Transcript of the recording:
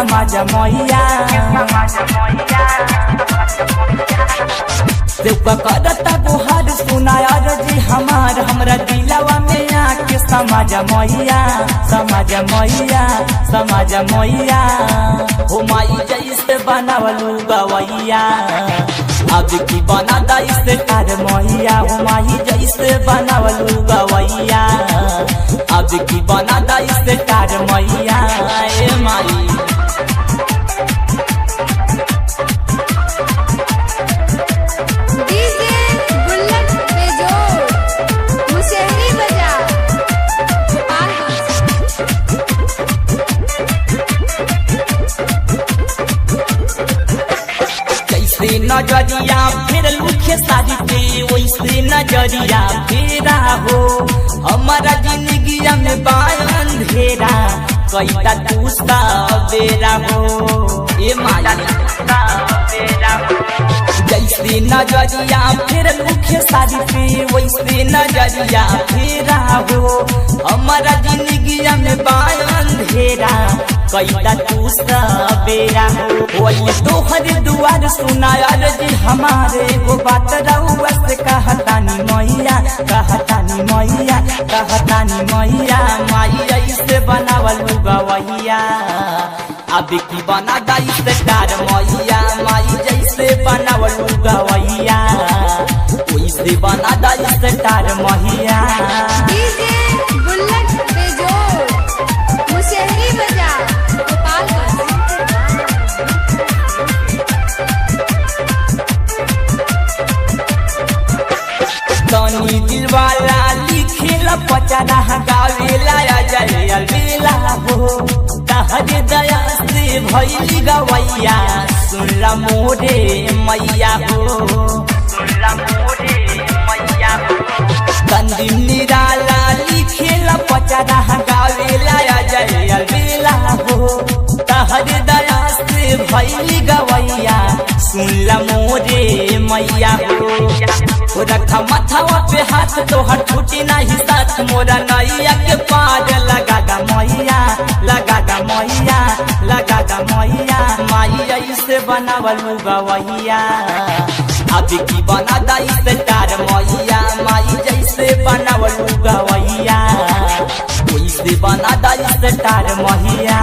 समाज मैया देव करता गुहार सुनाया जी हमार हमरा दिलवा में आके समाज मैया समाज मैया समाज मैया हो माई जैसे बनावलू गवैया अब की बना दैसे तार मैया हो माई जैसे बनावलू गवैया अब की बना दैसे तार मैया ए माई नजरिया फिर लुखे सारी पे वैसे नजरिया फेरा हो हमारा जिंदगी में बायन अंधेरा कैटा दूसरा बेरा हो ए माया जैसे नजरिया फिर लुखे सारी पे वैसे नजरिया फेरा हो हमारा जिंदगी में बायन अंधेरा कैटा दूसरा बेरा हो तोहर दुआर सुनाया जी हमारे वो बात रउआ से कहतानी मैया कहतानी मैया कहतानी मैया माई ऐसे बनावलू गवैया अब की बना दाई से तार मैया माई जैसे बनावलू गवैया वैसे बना दाई से तार मैया दिल वाला लिखेला पचरा गावेला जय अलबेला हो तहरे दया से भइली गवैया सुनला मोरे मैया हो सुनला मोरे मैया हो कंदिम निराला लिखेला पचरा गावेला जय अलबेला हो तहरे दया से भइली गवैया सुनला मोरे मैया हो रखा मथवा पे हाथ तोहर छूटी नहीं साथ मोरा नैया के पार लगा दा मैया लगा दा मैया लगा दा मैया माई ऐसे बनावलू गवैया अब की बना दाई से तार मैया माई जैसे बनावलू गवैया वैसे बना दाई से तार मैया।